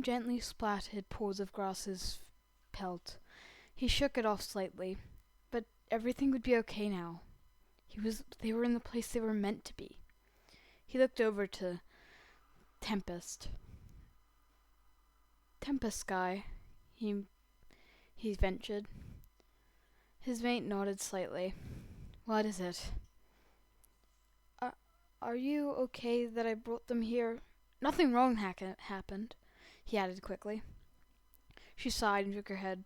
gently splattered paws of grass's pelt. He shook it off slightly, but everything would be okay now. They were in the place they were meant to be. He looked over to Tempest. Tempest Sky, he ventured. His mate nodded slightly. What is it? Are you okay that I brought them here? Nothing wrong happened, he added quickly. She sighed and shook her head.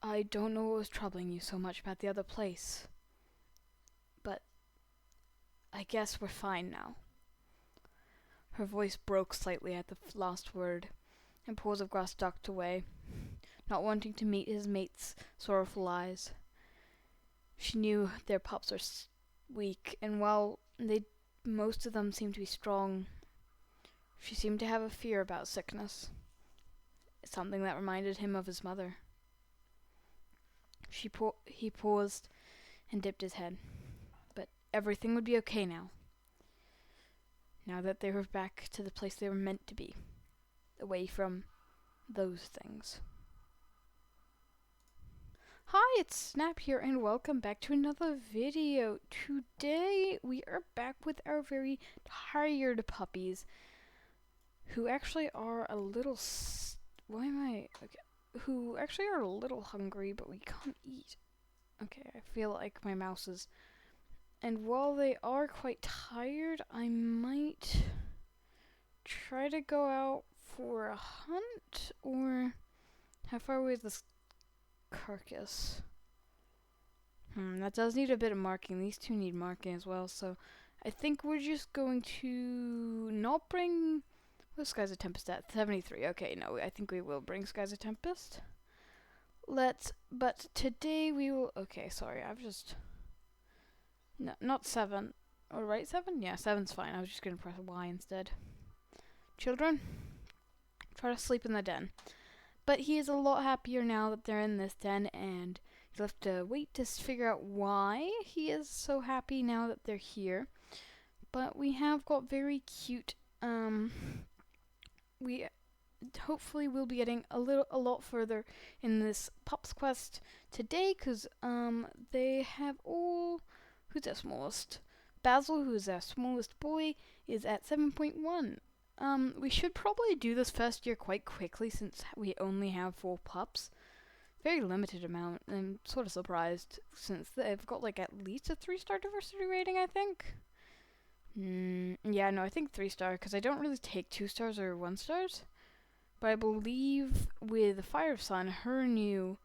I don't know what was troubling you so much about the other place, but I guess we're fine now. Her voice broke slightly at the last word, and Paws of Grass ducked away, not wanting to meet his mate's sorrowful eyes. She knew their pups are weak, and while most of them seemed to be strong, she seemed to have a fear about sickness, something that reminded him of his mother. He paused and dipped his head, but everything would be okay now that they were back to the place they were meant to be, away from those things. Hi, it's Snap here, and welcome back to another video. Today we are back with our very tired puppies, who actually are a little who actually are a little hungry, but we can't eat. Okay, I feel like my mouse is. And while they are quite tired, I might try to go out for a hunt, or how far away is this carcass? That does need a bit of marking. These two need marking as well, so I think we're just going to not bring... What Skies of Tempest at? 73. Okay, no, I think we will bring Skies of Tempest. But today we will... Okay, sorry, I've just... No, not 7. Oh, right, 7? Yeah, 7's fine. I was just going to press Y instead. Children, try to sleep in the den. But he is a lot happier now that they're in this den, and you'll have to wait to figure out why he is so happy now that they're here. But we have got very cute, we hopefully will be getting a lot further in this Pups Quest today, because they have all... Who's their smallest? Basil, who's their smallest boy, is at 7.1. We should probably do this first year quite quickly since we only have 4 pups. Very limited amount. I'm sort of surprised since they've got like at least a 3-star diversity rating, I think. Yeah, no, I think 3-star, because I don't really take 2 stars or 1 stars. But I believe with Fire Sun, her new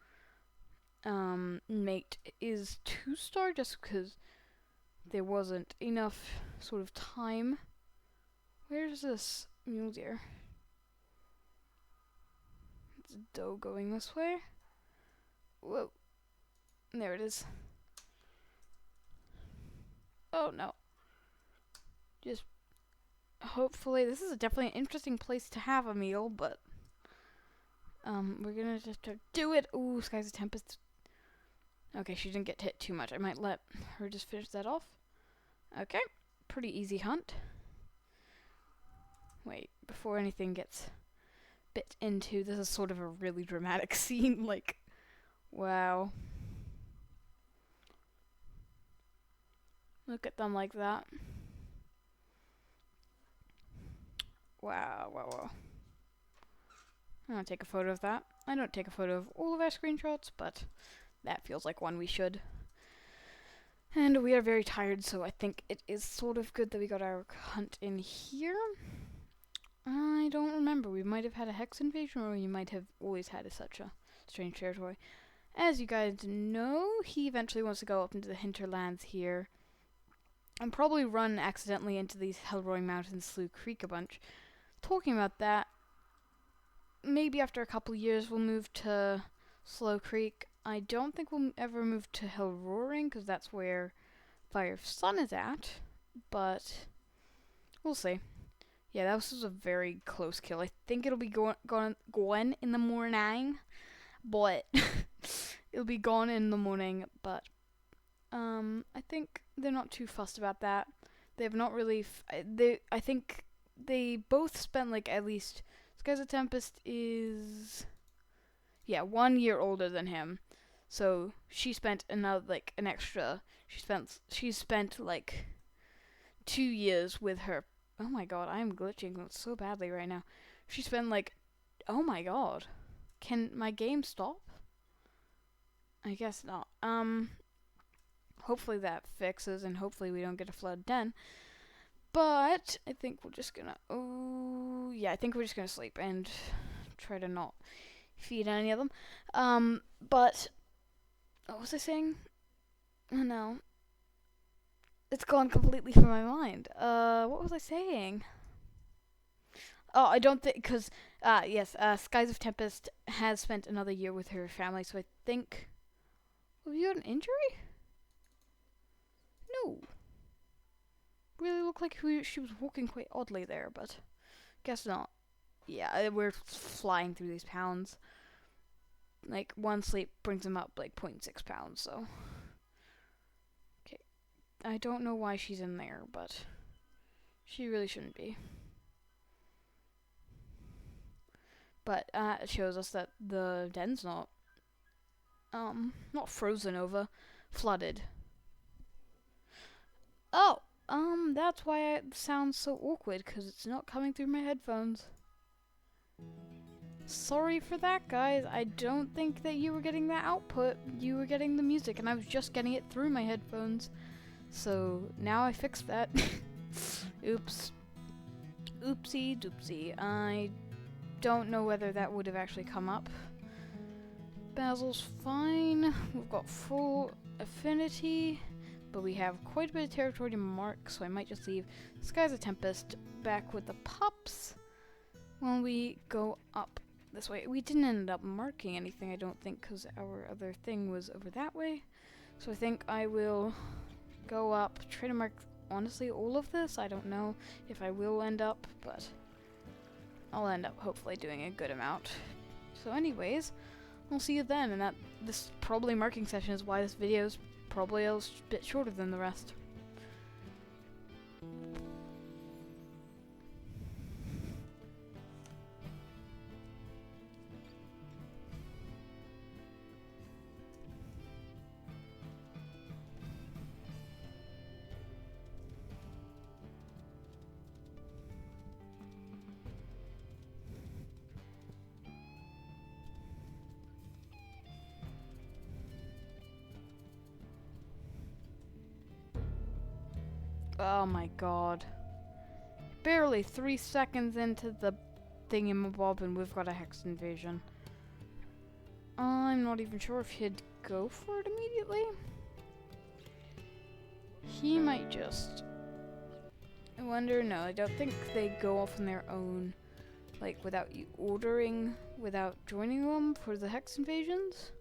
mate is 2-star just because there wasn't enough sort of time. Where's this mule deer? It's a doe going this way. Whoa. There it is. Oh no. Just hopefully, this is definitely an interesting place to have a meal, but we're gonna just have to do it. Ooh, Skies of Tempest. Okay, she didn't get hit too much. I might let her just finish that off. Okay, pretty easy hunt. Wait, before anything gets bit into, this is sort of a really dramatic scene, like, wow. Look at them like that. Wow, wow, wow. I'm gonna take a photo of that. I don't take a photo of all of our screenshots, but that feels like one we should. And we are very tired, so I think it is sort of good that we got our hunt in here. I don't remember. We might have had a hex invasion, or we might have always had such a strange territory. As you guys know, he eventually wants to go up into the hinterlands here, and probably run accidentally into these Hellroy Mountains, Slough Creek a bunch. Talking about that, maybe after a couple years we'll move to Slough Creek. I don't think we'll ever move to Hill Roaring, because that's where Fire Sun is at, but we'll see. Yeah, that was a very close kill. I think it'll be going in the morning, but it'll be gone in the morning, but I think they're not too fussed about that. They've not really I think they both spent like at least Skies of Tempest is, yeah, 1 year older than him. So she spent another, like, an extra, she spent like 2 years with her. Oh my god, I am glitching so badly right now. She spent like, oh my god. Can my game stop? I guess not. Hopefully that fixes, and hopefully we don't get a flood then. But I think we're just gonna, oh yeah, I think we're just gonna sleep and try to not feed any of them. But what was I saying? Oh no, it's gone completely from my mind. What was I saying? Oh, I don't think, because, yes, Skies of Tempest has spent another year with her family, so I think, have you had an injury? No. Really looked like she was walking quite oddly there, but guess not. Yeah, we're flying through these pounds. Like, one sleep brings them up like 0.6 pounds, so. Okay. I don't know why she's in there, but she really shouldn't be. But it shows us that the den's not frozen over, flooded. Oh, that's why it sounds so awkward, because it's not coming through my headphones. Sorry for that, guys. I don't think that you were getting that output. You were getting the music, and I was just getting it through my headphones. So, now I fixed that. Oops. Oopsie doopsie. I don't know whether that would have actually come up. Basil's fine. We've got full affinity, but we have quite a bit of territory to mark, so I might just leave Skies of Tempest back with the pups when we go up this way. We didn't end up marking anything, I don't think, because our other thing was over that way. So I think I will go up, try to mark, honestly, all of this. I don't know if I will end up, but I'll end up hopefully doing a good amount. So anyways, I'll see you then, and this probably marking session is why this video is probably a bit shorter than the rest. Oh my god. Barely 3 seconds into the thingamabob and we've got a hex invasion. I'm not even sure if he'd go for it immediately. He might just. I wonder, no, I don't think they go off on their own, like without you ordering, without joining them for the hex invasions.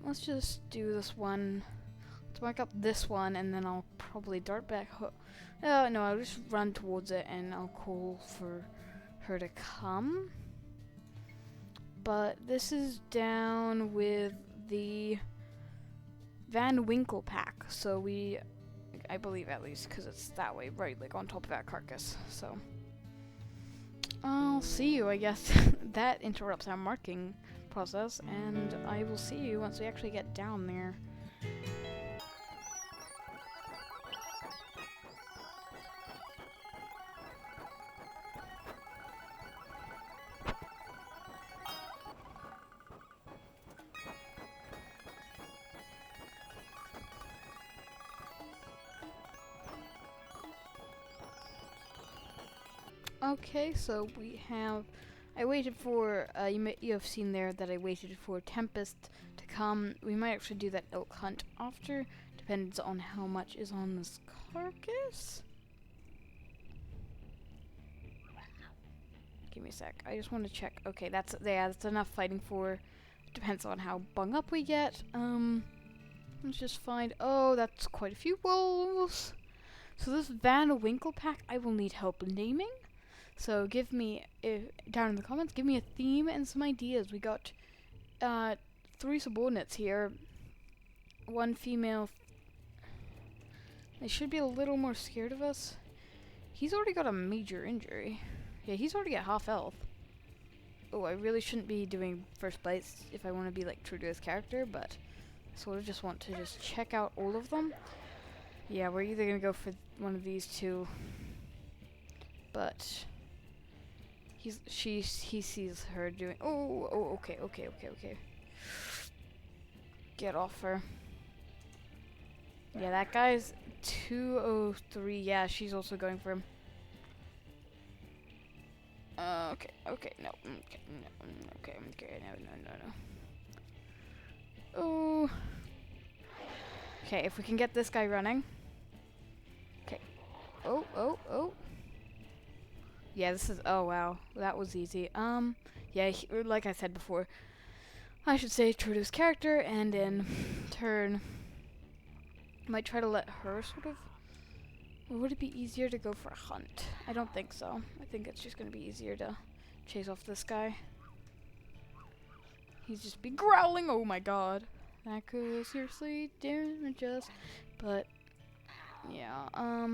Let's just do this one. Let's mark up this one, and then I'll probably dart back. No, I'll just run towards it, and I'll call for her to come. But this is down with the Van Winkle pack, so I believe at least, because it's that way, right, like on top of that carcass. So I'll see you, I guess. That interrupts our marking process, and I will see you once we actually get down there. Okay, so we have. I waited for. You have seen there that I waited for Tempest to come. We might actually do that elk hunt after. Depends on how much is on this carcass. Give me a sec. I just want to check. Okay, that's enough fighting for. Depends on how bung up we get. Let's just find. Oh, that's quite a few wolves. So this Van Winkle pack, I will need help naming. So give me, down in the comments, give me a theme and some ideas. We got 3 subordinates here. 1 female. They should be a little more scared of us. He's already got a major injury. Yeah, he's already at half health. Oh, I really shouldn't be doing first bites if I want to be like true to his character, but I sort of just want to just check out all of them. Yeah, we're either gonna go for one of these two, but he sees her doing. Oh, okay. Get off her. Yeah, that guy's 203. Yeah, she's also going for him. Okay, no, okay, no. Oh. Okay, if we can get this guy running. Okay. Oh. Yeah, this is, oh wow, that was easy. Yeah, like I said before, I should say true to his character, and in turn, I might try to let her sort of, or would it be easier to go for a hunt? I don't think so. I think it's just going to be easier to chase off this guy. He's just be growling, oh my god. That could seriously damage us, but, yeah,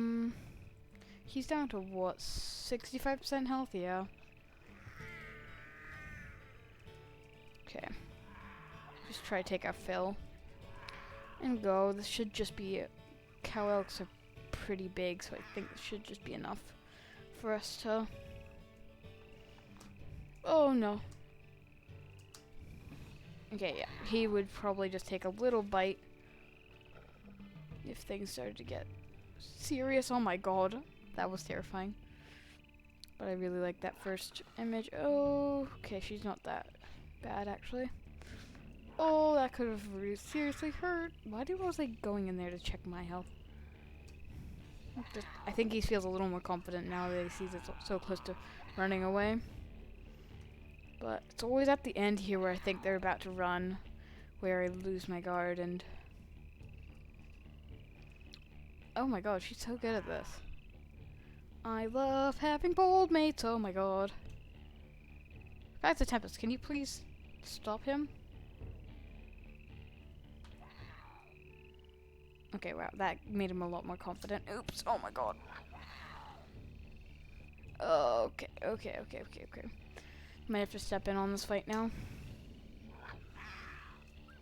he's down to what, 65% health? Yeah. Okay. Just try to take our fill. And go. This should just be, cow elks are pretty big, so I think this should just be enough for us to, oh no. Okay, yeah, he would probably just take a little bite if things started to get serious. Oh my god, that was terrifying. But I really like that first image. Oh, okay, she's not that bad actually. Oh, that could have really seriously hurt. Why was I going in there to check my health? I think he feels a little more confident now that he sees it so close to running away. But it's always at the end here where I think they're about to run, where I lose my guard, and oh my god, she's so good at this. I love having bold mates, oh my god. Guys, the Tempest, can you please stop him? Okay, wow, that made him a lot more confident. Oops, oh my god. Okay. Might have to step in on this fight now.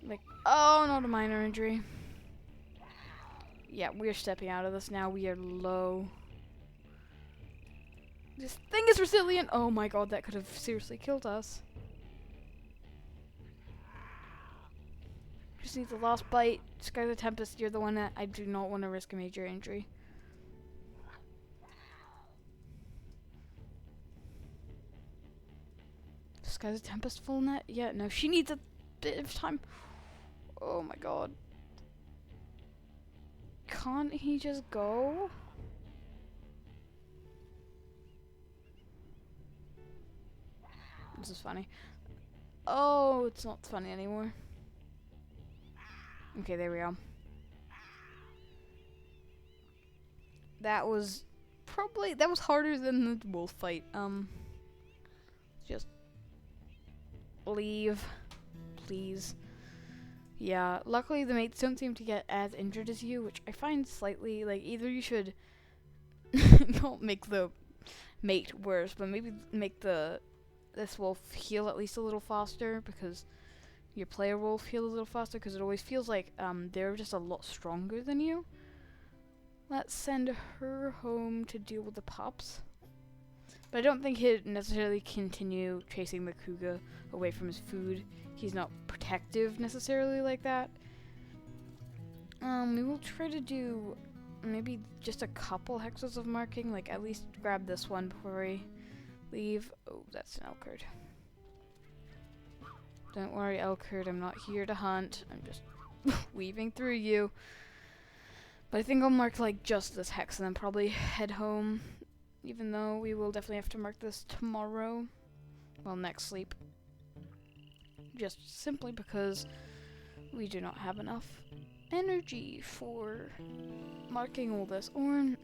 Like, oh, not a minor injury. Yeah, we're stepping out of this now. We are low. This thing is resilient. Oh my god, that could have seriously killed us. Just need the last bite. Sky the Tempest, you're the one that I do not want to risk a major injury. Sky the Tempest full net? Yeah, no, she needs a bit of time. Oh my god. Can't he just go? This is funny. Oh, it's not funny anymore. Okay, there we go. That was harder than the wolf fight. Just leave, please. Yeah, luckily the mates don't seem to get as injured as you, which I find slightly, like, either you should not make the mate worse, but maybe make this wolf heal at least a little faster, because your player wolf heal a little faster, because it always feels like they're just a lot stronger than you. Let's send her home to deal with the pups. But I don't think he'd necessarily continue chasing the cougar away from his food. He's not protective necessarily like that. We will try to do maybe just a couple hexes of marking, like at least grab this one before we leave. Oh, that's an elk herd. Don't worry, elk herd, I'm not here to hunt. I'm just weaving through you. But I think I'll mark like just this hex and then probably head home. Even though we will definitely have to mark this tomorrow. Well, next sleep. Just simply because we do not have enough energy for marking all this. Or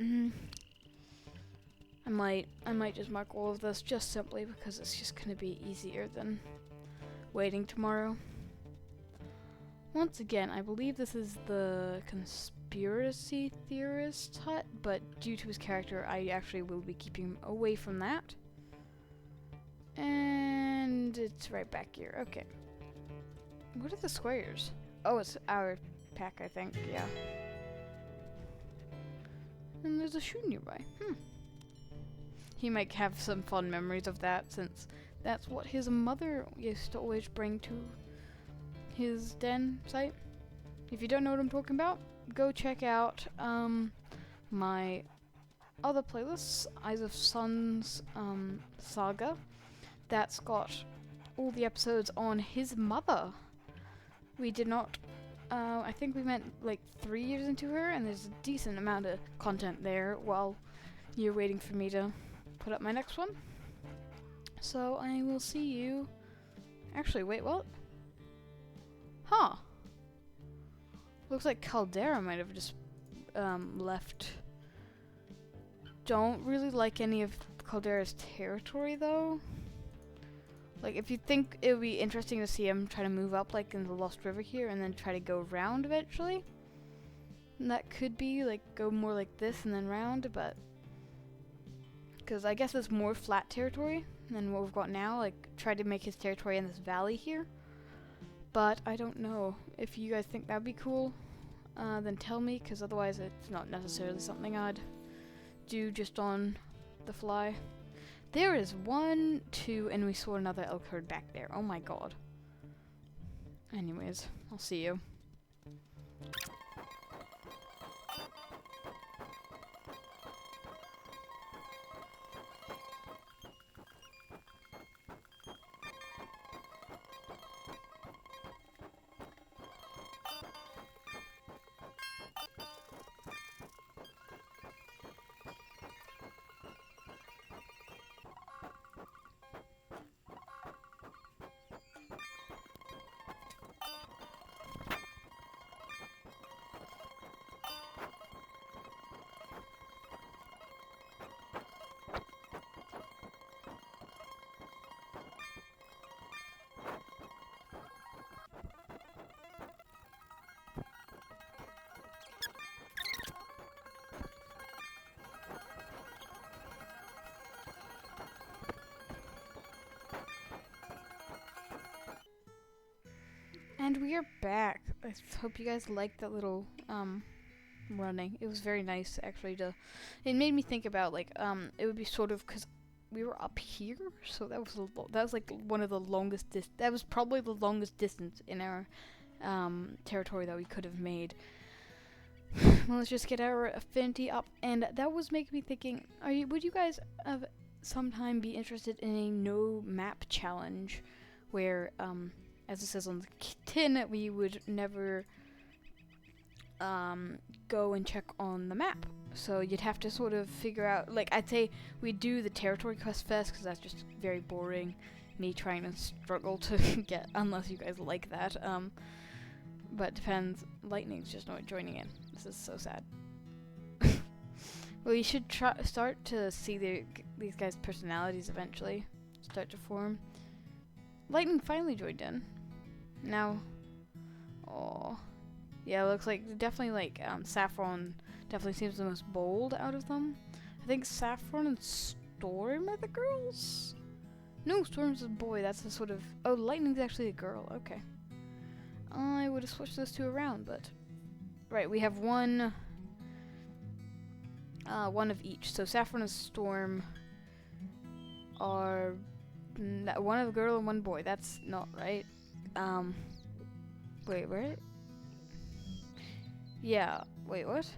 I might just mark all of this just simply because it's just gonna be easier than waiting tomorrow. Once again, I believe this is the conspiracy theorist hut, but due to his character, I actually will be keeping him away from that. And it's right back here. Okay. What are the squares? Oh, it's our pack, I think. Yeah. And there's a shoe nearby. He might have some fond memories of that, since that's what his mother used to always bring to his den site. If you don't know what I'm talking about, go check out my other playlists, Eyes of Sun's saga. That's got all the episodes on his mother. We did not, I think we went like 3 years into her, and there's a decent amount of content there while you're waiting for me to put up my next one. So I will see you. Actually, wait, what? Huh. Looks like Caldera might have just left. Don't really like any of Caldera's territory though. Like, if you think it would be interesting to see him try to move up like in the Lost River here and then try to go round eventually, and that could be like go more like this and then round, but because I guess it's more flat territory than what we've got now, like try to make his territory in this valley here. But I don't know. If you guys think that'd be cool, then tell me, because otherwise it's not necessarily something I'd do just on the fly. There is 1, 2, and we saw another elk herd back there. Oh my god. Anyways, I'll see you. And we are back. I hope you guys liked that little running. It was very nice actually to. It made me think about like it would be sort of because we were up here, so that was like one of the longest that was probably the longest distance in our territory that we could have made. Well, let's just get our affinity up, and that was making me thinking: would you guys sometime be interested in a no map challenge, where as it says on the tin, we would never go and check on the map. So you'd have to sort of figure out, like, I'd say we do the territory quest first, because that's just very boring, me trying to struggle to get, unless you guys like that. But it depends. Lightning's just not joining in. This is so sad. Well, you should start to see these guys' personalities eventually start to form. Lightning finally joined in. Now, oh, yeah, it looks like definitely like Saffron definitely seems the most bold out of them. I think Saffron and Storm are the girls. No, Storm's a boy. That's the sort of. Oh, Lightning's actually a girl. Okay, I would have switched those two around, but right, we have one of each. So Saffron and Storm are one of a girl and one boy. That's not right. Wait, where? Yeah, wait, what?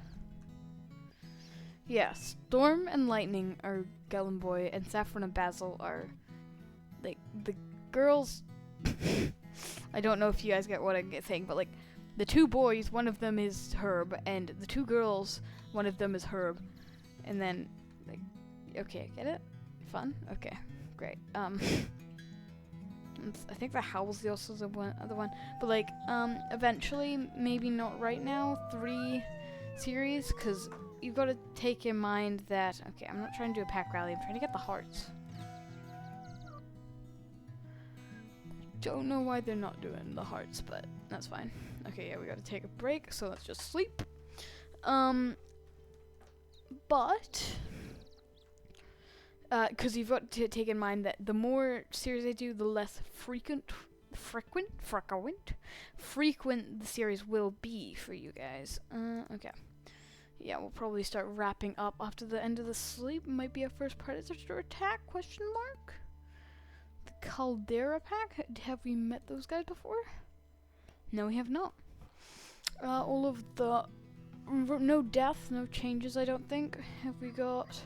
Yeah, Storm and Lightning are girl and boy, and Saffron and Basil are, like, the girls. I don't know if you guys get what I'm saying, but, like, the two boys, one of them is Herb, and the two girls, one of them is Herb. And then, like, okay, get it? Fun? Okay, great. I think the Howl's the also the other one, but like eventually, maybe not right now, 3 series, because you've got to take in mind that, okay, I'm not trying to do a pack rally, I'm trying to get the hearts. Don't know why they're not doing the hearts, but that's fine. Okay, yeah, we got to take a break, so let's just sleep. But Because you've got to take in mind that the more series I do, the less frequent the series will be for you guys. Okay. Yeah, we'll probably start wrapping up after the end of the sleep. Might be our first predator attack, question mark? The Caldera pack? Have we met those guys before? No, we have not. All of the... no death, no changes, I don't think. Have we got...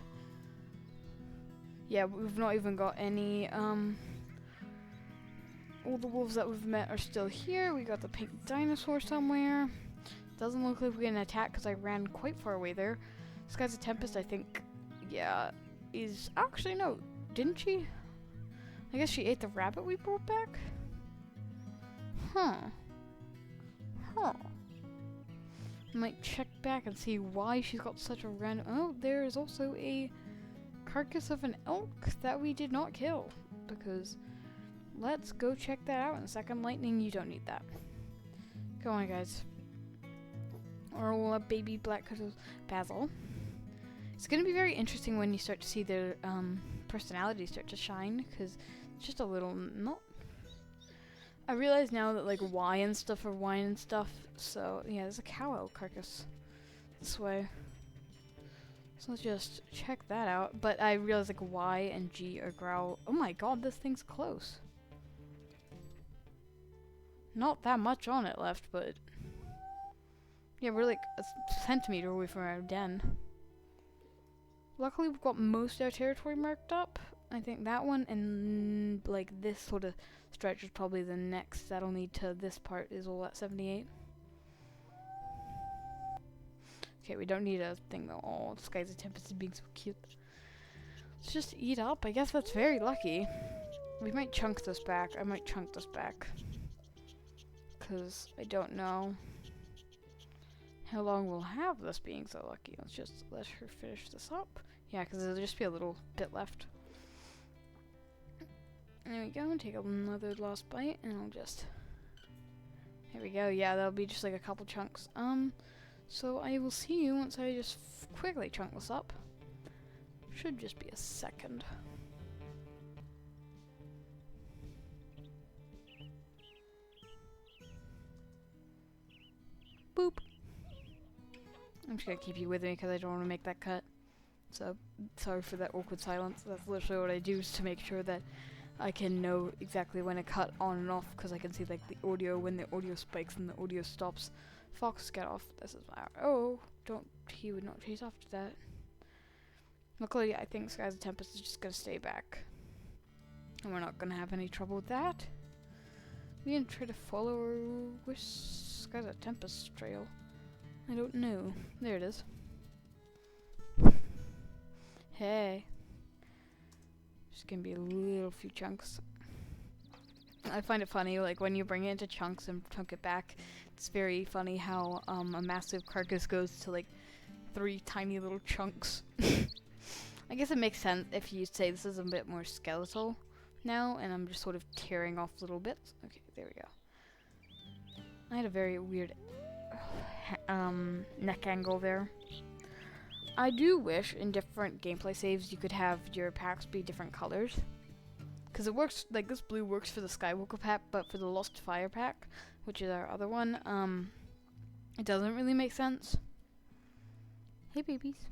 Yeah, we've not even got any, all the wolves that we've met are still here. We got the pink dinosaur somewhere. Doesn't look like we're gonna attack because I ran quite far away there. This guy's a Tempest, I think. Yeah, is... Actually, no. Didn't she? I guess she ate the rabbit we brought back? Huh. Might check back and see why she's got such a random... Oh, there is also a carcass of an elk that we did not kill. Because... Let's go check that out in a second. Lightning, you don't need that. Go on, guys. Or a baby black-coated basil. It's going to be very interesting when you start to see their personalities start to shine, because it's just a little... not... I realize now that, like, Y and stuff are wine and stuff, so, yeah, there's a cow elk carcass this way. So let's just check that out. But I realize, like, Y and G are growl... Oh my god, this thing's close. Not that much on it left, but... Yeah, we're like a centimeter away from our den. Luckily, we've got most of our territory marked up. I think that one and, like, this sort of stretch is probably the next that'll need to... This part is all at 78. Okay, we don't need a thing though. Oh, this guy's a Tempest is being so cute. Let's just eat up. I guess that's very lucky. We might chunk this back. I might chunk this back. Because I don't know how long we'll have this being so lucky. Let's just let her finish this up. Yeah, because there'll just be a little bit left. There we go. Take another last bite, and I'll just... There we go. Yeah, that'll be just like a couple chunks. So I will see you once I just quickly chunk this up. Should just be a second. Boop. I'm just gonna keep you with me because I don't want to make that cut. So, sorry for that awkward silence. That's literally what I do, is to make sure that I can know exactly when to cut on and off, because I can see, like, the audio, when the audio spikes and the audio stops. Fox, get off. This is my... Oh, don't... He would not chase after that. Luckily, I think Sky's a Tempest is just gonna stay back. And we're not gonna have any trouble with that. We can try to follow which Sky's a Tempest trail. I don't know. There it is. Hey. Just gonna be a little few chunks. I find it funny, like, when you bring it into chunks and chunk it back, it's very funny how a massive carcass goes to, like, 3 tiny little chunks. I guess it makes sense if you say this is a bit more skeletal now, and I'm just sort of tearing off little bits. Okay, there we go. I had a very weird neck angle there. I do wish in different gameplay saves you could have your packs be different colors. Because it works, like, this blue works for the Skywalker pack, but for the Lost Fire pack, which is our other one, it doesn't really make sense. Hey, babies.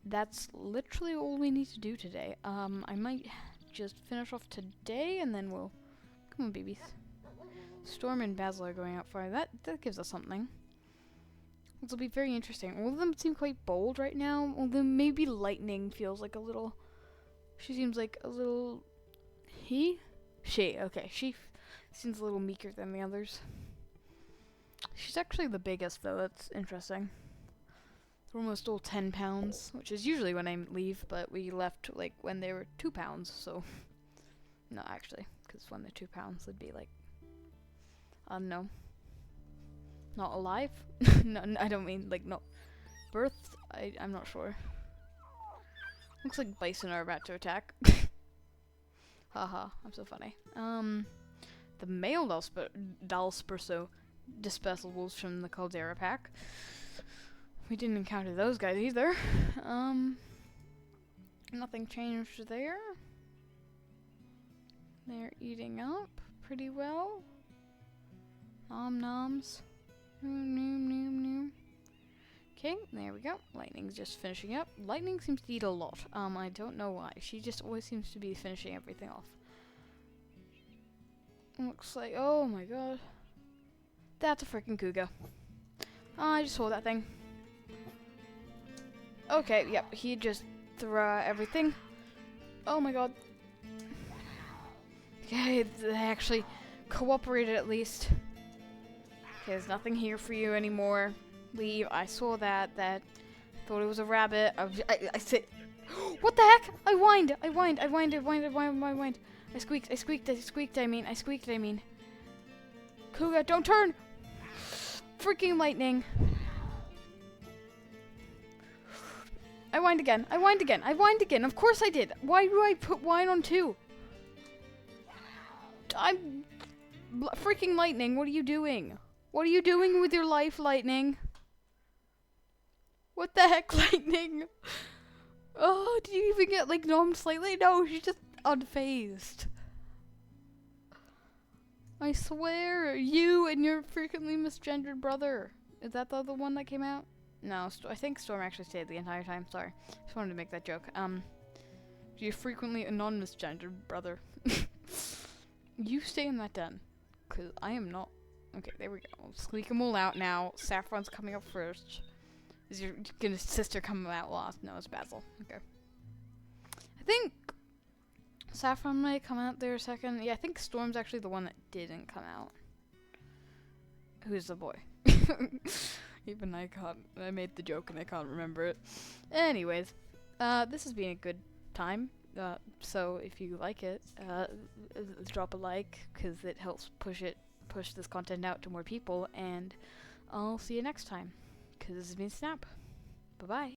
That's literally all we need to do today. I might just finish off today, and then we'll... Come on, babies. Storm and Basil are going out far. That gives us something. This will be very interesting. All of them seem quite bold right now, although maybe Lightning feels like a little... She seems like a little... She, okay. She seems a little meeker than the others. She's actually the biggest, though. That's interesting. They're almost all 10 pounds, which is usually when I leave, but we left, like, when they were 2 pounds, so... No, actually, because when they're 2 pounds, they'd be, like... no. Not alive? No, I don't mean, like, not birthed. I'm not sure. Looks like bison are about to attack. Haha, I'm so funny. The male Dalsperso dispersal wolves from the Caldera pack. We didn't encounter those guys either. Nothing changed there. They're eating up pretty well. Nom noms. Noom, noom, noom. Okay, there we go. Lightning's just finishing up. Lightning seems to eat a lot. I don't know why. She just always seems to be finishing everything off. Looks like, oh my god. That's a freaking cougar. I just saw that thing. Okay, yep, he just threw everything. Oh my god. Okay, they actually cooperated at least. Okay, there's nothing here for you anymore. Leave. I saw that. Thought it was a rabbit. I said, what the heck? I whined. I squeaked. I mean. Cougar, don't turn. Freaking lightning. I whined again. Of course I did. Why do I put whine on 2? Freaking lightning. What are you doing? What are you doing with your life, lightning? What the heck, lightning? Oh, did you even get like nommed slightly? No, she's just unfazed. I swear, you and your frequently misgendered brother. Is that the other one that came out? No, I think Storm actually stayed the entire time. Sorry, just wanted to make that joke. Your frequently non-misgendered brother. You stay in that den, cause I am not. Okay, there we go. We'll squeak them all out now. Saffron's coming up first. Is your sister coming out last? No, it's Basil. Okay. I think Saffron might come out there second. Yeah, I think Storm's actually the one that didn't come out. Who's the boy? Even I can't. I made the joke and I can't remember it. Anyways, this has been a good time. So if you like it, drop a like, because it helps push this content out to more people. And I'll see you next time. Because this has been Snap. Bye-bye.